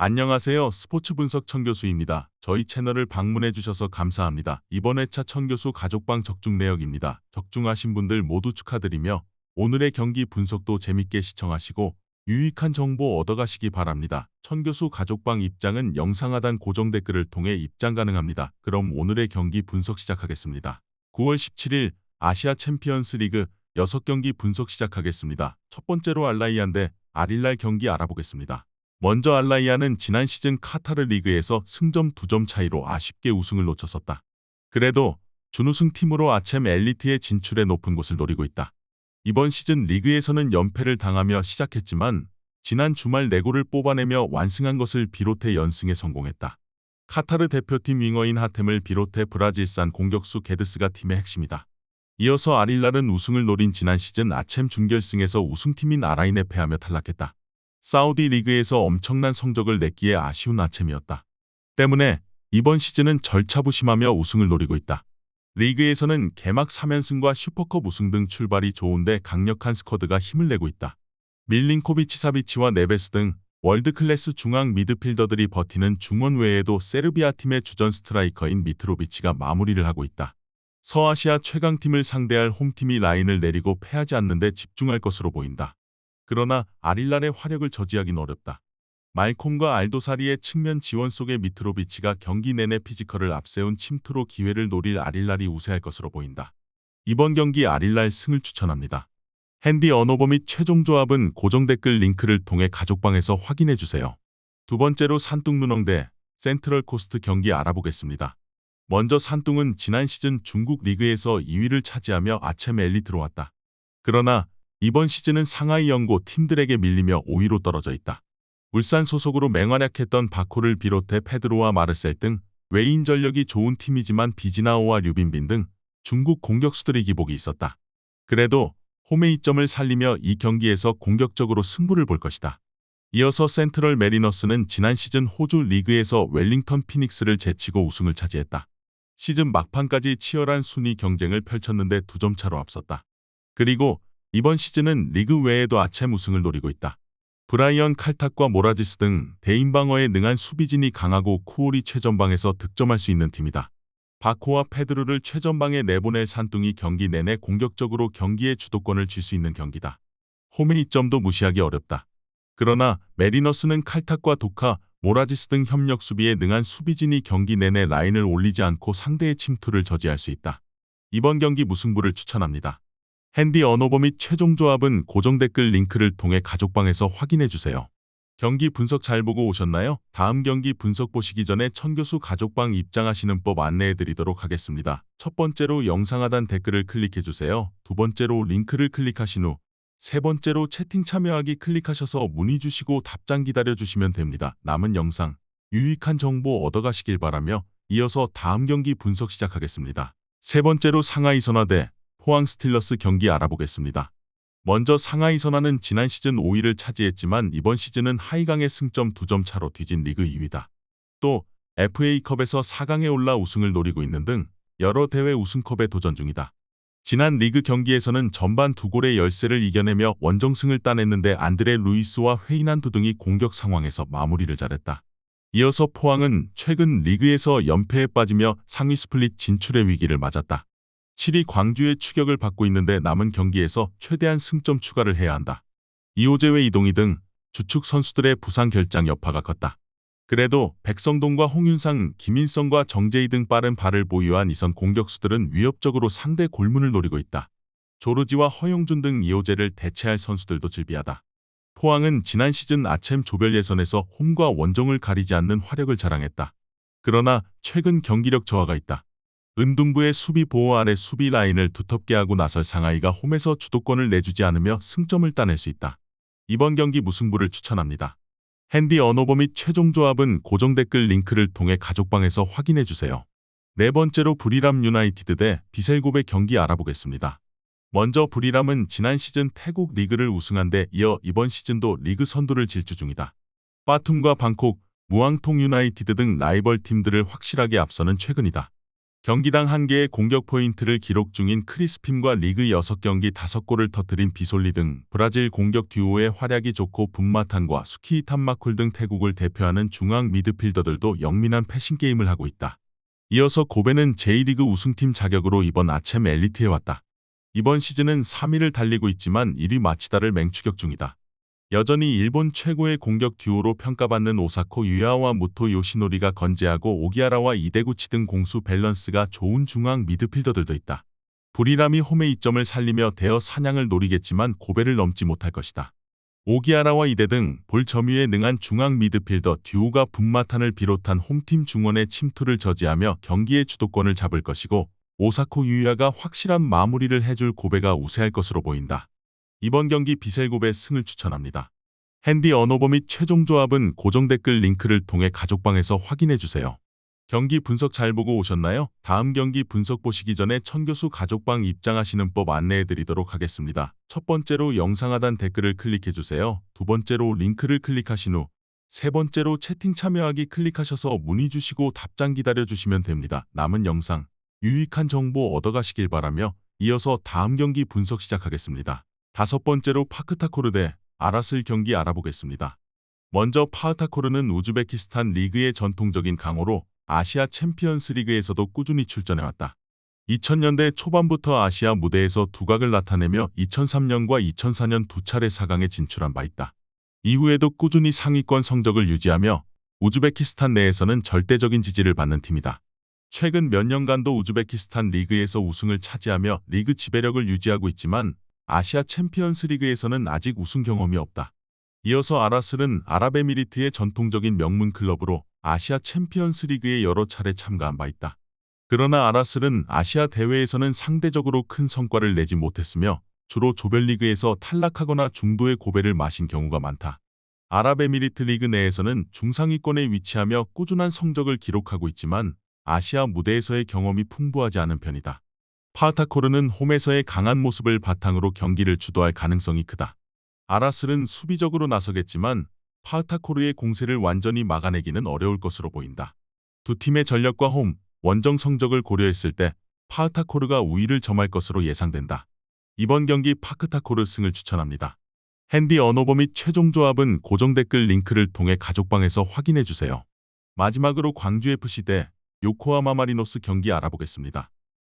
안녕하세요. 스포츠 분석 천교수입니다. 저희 채널을 방문해 주셔서 감사합니다. 이번 회차 천교수 가족방 적중 내역입니다. 적중하신 분들 모두 축하드리며 오늘의 경기 분석도 재밌게 시청하시고 유익한 정보 얻어가시기 바랍니다. 천교수 가족방 입장은 영상 하단 고정 댓글을 통해 입장 가능합니다. 그럼 오늘의 경기 분석 시작하겠습니다. 9월 17일 아시아 챔피언스 리그 6경기 분석 시작하겠습니다. 첫 번째로 알라이안 대 아릴랄 경기 알아보겠습니다. 먼저 알라이안은 지난 시즌 카타르 리그에서 승점 2점 차이로 아쉽게 우승을 놓쳤었다. 그래도 준우승팀으로 아챔 엘리트의 진출에 높은 곳을 노리고 있다. 이번 시즌 리그에서는 연패를 당하며 시작했지만 지난 주말 4골을 뽑아내며 완승한 것을 비롯해 연승에 성공했다. 카타르 대표팀 윙어인 하템을 비롯해 브라질산 공격수 게드스가 팀의 핵심이다. 이어서 아릴랄은 우승을 노린 지난 시즌 아챔 준결승에서 우승팀인 아라인에 패하며 탈락했다. 사우디 리그에서 엄청난 성적을 냈기에 아쉬운 아챔이었다. 때문에 이번 시즌은 절차부심하며 우승을 노리고 있다. 리그에서는 개막 3연승과 슈퍼컵 우승 등 출발이 좋은데 강력한 스쿼드가 힘을 내고 있다. 밀린코비치 사비치와 네베스 등 월드클래스 중앙 미드필더들이 버티는 중원 외에도 세르비아 팀의 주전 스트라이커인 미트로비치가 마무리를 하고 있다. 서아시아 최강팀을 상대할 홈팀이 라인을 내리고 패하지 않는데 집중할 것으로 보인다. 그러나 아릴랄의 화력을 저지하긴 어렵다. 말콤과 알도사리의 측면 지원 속에 미트로비치가 경기 내내 피지컬을 앞세운 침투로 기회를 노릴 아릴랄이 우세할 것으로 보인다. 이번 경기 아릴랄 승을 추천합니다. 핸디 언어버 및 최종 조합은 고정 댓글 링크를 통해 가족방에서 확인해주세요. 두 번째로 산뚱누엉 대 센트럴 코스트 경기 알아보겠습니다. 먼저 산뚱은 지난 시즌 중국 리그에서 2위를 차지하며 아챔 엘리트로 왔다. 그러나 이번 시즌은 상하이 연고 팀들에게 밀리며 5위로 떨어져 있다. 울산 소속으로 맹활약했던 바코를 비롯해 페드로와 마르셀 등 외인 전력이 좋은 팀이지만 비지나오와 류빈빈 등 중국 공격수들의 기복이 있었다. 그래도 홈의 이점을 살리며 이 경기에서 공격적으로 승부를 볼 것이다. 이어서 센트럴 메리너스는 지난 시즌 호주 리그에서 웰링턴 피닉스를 제치고 우승을 차지했다. 시즌 막판까지 치열한 순위 경쟁을 펼쳤는데 2점 차로 앞섰다. 그리고 이번 시즌은 리그 외에도 아챔 우승을 노리고 있다. 브라이언 칼탁과 모라지스 등 대인 방어에 능한 수비진이 강하고 쿠올이 최전방에서 득점할 수 있는 팀이다. 바코와 페드로를 최전방에 내보낼 산뚱이 경기 내내 공격적으로 경기의 주도권을 쥘 수 있는 경기다. 홈의 이점도 무시하기 어렵다. 그러나 메리너스는 칼탁과 도카, 모라지스 등 협력 수비에 능한 수비진이 경기 내내 라인을 올리지 않고 상대의 침투를 저지할 수 있다. 이번 경기 무승부를 추천합니다. 핸디 언어버 및 최종 조합은 고정 댓글 링크를 통해 가족방에서 확인해주세요. 경기 분석 잘 보고 오셨나요? 다음 경기 분석 보시기 전에 천교수 가족방 입장하시는 법 안내해드리도록 하겠습니다. 첫 번째로 영상 하단 댓글을 클릭해주세요. 두 번째로 링크를 클릭하신 후 세 번째로 채팅 참여하기 클릭하셔서 문의 주시고 답장 기다려주시면 됩니다. 남은 영상, 유익한 정보 얻어가시길 바라며 이어서 다음 경기 분석 시작하겠습니다. 세 번째로 상하이 선화 대 포항 스틸러스 경기 알아보겠습니다. 먼저 상하이 선화는 지난 시즌 5위를 차지했지만 이번 시즌은 하이강의 승점 2점 차로 뒤진 리그 2위다. 또 FA컵에서 4강에 올라 우승을 노리고 있는 등 여러 대회 우승컵에 도전 중이다. 지난 리그 경기에서는 전반 2골의 열세를 이겨내며 원정승을 따냈는데 안드레 루이스와 회이난두 등이 공격 상황에서 마무리를 잘했다. 이어서 포항은 최근 리그에서 연패에 빠지며 상위 스플릿 진출의 위기를 맞았다. 7위 광주의 추격을 받고 있는데 남은 경기에서 최대한 승점 추가를 해야 한다. 이호재외 이동희 등 주축 선수들의 부상 결장 여파가 컸다. 그래도 백성동과 홍윤상, 김인성과 정재희 등 빠른 발을 보유한 이선 공격수들은 위협적으로 상대 골문을 노리고 있다. 조르지와 허용준 등 이호재를 대체할 선수들도 즐비하다. 포항은 지난 시즌 아챔 조별 예선에서 홈과 원정을 가리지 않는 화력을 자랑했다. 그러나 최근 경기력 저하가 있다. 은둔부의 수비 보호 아래 수비 라인을 두텁게 하고 나설 상하이가 홈에서 주도권을 내주지 않으며 승점을 따낼 수 있다. 이번 경기 무승부를 추천합니다. 핸디 언어버 및 최종 조합은 고정 댓글 링크를 통해 가족방에서 확인해주세요. 네 번째로 부리람 유나이티드 대 비셀곱의 경기 알아보겠습니다. 먼저 부리람은 지난 시즌 태국 리그를 우승한 데 이어 이번 시즌도 리그 선두를 질주 중이다. 빠툼과 방콕, 무앙통 유나이티드 등 라이벌 팀들을 확실하게 앞서는 최근이다. 경기당 1개의 공격 포인트를 기록 중인 크리스핌과 리그 6경기 5골을 터뜨린 비솔리 등 브라질 공격 듀오의 활약이 좋고 분마탄과 수키히탄마쿨 등 태국을 대표하는 중앙 미드필더들도 영민한 패싱 게임을 하고 있다. 이어서 고베는 J리그 우승팀 자격으로 이번 아챔 엘리트에 왔다. 이번 시즌은 3위를 달리고 있지만 1위 마치다를 맹추격 중이다. 여전히 일본 최고의 공격 듀오로 평가받는 오사코 유야와 무토 요시노리가 건재하고 오기아라와 이데구치 등 공수 밸런스가 좋은 중앙 미드필더들도 있다. 부리람이 홈의 이점을 살리며 대어 사냥을 노리겠지만 고베를 넘지 못할 것이다. 오기아라와 이데 등 볼 점유에 능한 중앙 미드필더 듀오가 분마탄을 비롯한 홈팀 중원의 침투를 저지하며 경기의 주도권을 잡을 것이고 오사코 유야가 확실한 마무리를 해줄 고베가 우세할 것으로 보인다. 이번 경기 비셀고베 승을 추천합니다. 핸디 언어버 및 최종 조합은 고정 댓글 링크를 통해 가족방에서 확인해주세요. 경기 분석 잘 보고 오셨나요? 다음 경기 분석 보시기 전에 천교수 가족방 입장하시는 법 안내해드리도록 하겠습니다. 첫 번째로 영상 하단 댓글을 클릭해주세요. 두 번째로 링크를 클릭하신 후 세 번째로 채팅 참여하기 클릭하셔서 문의 주시고 답장 기다려주시면 됩니다. 남은 영상 유익한 정보 얻어가시길 바라며 이어서 다음 경기 분석 시작하겠습니다. 다섯 번째로 파크타코르 대 아라슬 경기 알아보겠습니다. 먼저 파크타코르는 우즈베키스탄 리그의 전통적인 강호로 아시아 챔피언스 리그에서도 꾸준히 출전해왔다. 2000년대 초반부터 아시아 무대에서 두각을 나타내며 2003년과 2004년 두 차례 4강에 진출한 바 있다. 이후에도 꾸준히 상위권 성적을 유지하며 우즈베키스탄 내에서는 절대적인 지지를 받는 팀이다. 최근 몇 년간도 우즈베키스탄 리그에서 우승을 차지하며 리그 지배력을 유지하고 있지만 아시아 챔피언스 리그에서는 아직 우승 경험이 없다. 이어서 아라슬은 아랍에미리트의 전통적인 명문 클럽으로 아시아 챔피언스 리그에 여러 차례 참가한 바 있다. 그러나 아라슬은 아시아 대회에서는 상대적으로 큰 성과를 내지 못했으며 주로 조별리그에서 탈락하거나 중도의 고배를 마신 경우가 많다. 아랍에미리트 리그 내에서는 중상위권에 위치하며 꾸준한 성적을 기록하고 있지만 아시아 무대에서의 경험이 풍부하지 않은 편이다. 파크타코르는 홈에서의 강한 모습을 바탕으로 경기를 주도할 가능성이 크다. 아라슬은 수비적으로 나서겠지만 파크타코르의 공세를 완전히 막아내기는 어려울 것으로 보인다. 두 팀의 전력과 홈, 원정 성적을 고려했을 때 파크타코르가 우위를 점할 것으로 예상된다. 이번 경기 파크타코르 승을 추천합니다. 핸디 언어버 및 최종 조합은 고정 댓글 링크를 통해 가족방에서 확인해주세요. 마지막으로 광주FC 대 요코하마 마리노스 경기 알아보겠습니다.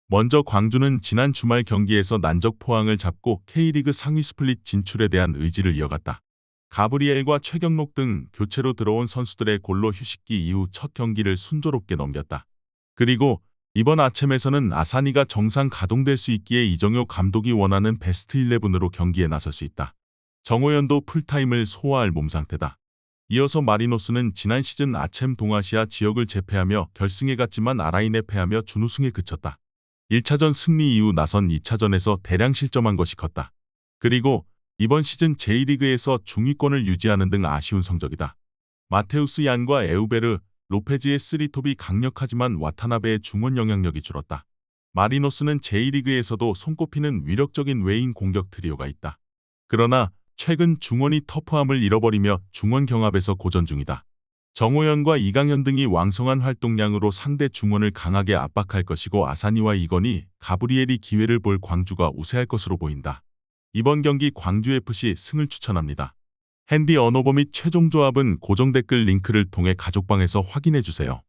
먼저 광주는 지난 주말 경기에서 난적 포항을 잡고 K리그 상위 스플릿 진출에 대한 의지를 이어갔다. 가브리엘과 최경록 등 교체로 들어온 선수들의 골로 휴식기 이후 첫 경기를 순조롭게 넘겼다. 그리고 이번 아챔에서는 아사니가 정상 가동될 수 있기에 이정효 감독이 원하는 베스트 11으로 경기에 나설 수 있다. 정호연도 풀타임을 소화할 몸 상태다. 이어서 마리노스는 지난 시즌 아챔 동아시아 지역을 제패하며 결승에 갔지만 아라인에 패하며 준우승에 그쳤다. 1차전 승리 이후 나선 2차전에서 대량 실점한 것이 컸다. 그리고 이번 시즌 J리그에서 중위권을 유지하는 등 아쉬운 성적이다. 마테우스 얀과 에우베르, 로페즈의 쓰리톱이 강력하지만 와타나베의 중원 영향력이 줄었다. 마리노스는 J리그에서도 손꼽히는 위력적인 외인 공격 트리오가 있다. 그러나 최근 중원이 터프함을 잃어버리며 중원 경합에서 고전 중이다. 정호연과 이강현 등이 왕성한 활동량으로 상대 중원을 강하게 압박할 것이고 아사니와 이건희, 가브리엘이 기회를 볼 광주가 우세할 것으로 보인다. 이번 경기 광주FC 승을 추천합니다. 핸디 언어버 및 최종 조합은 고정 댓글 링크를 통해 가족방에서 확인해주세요.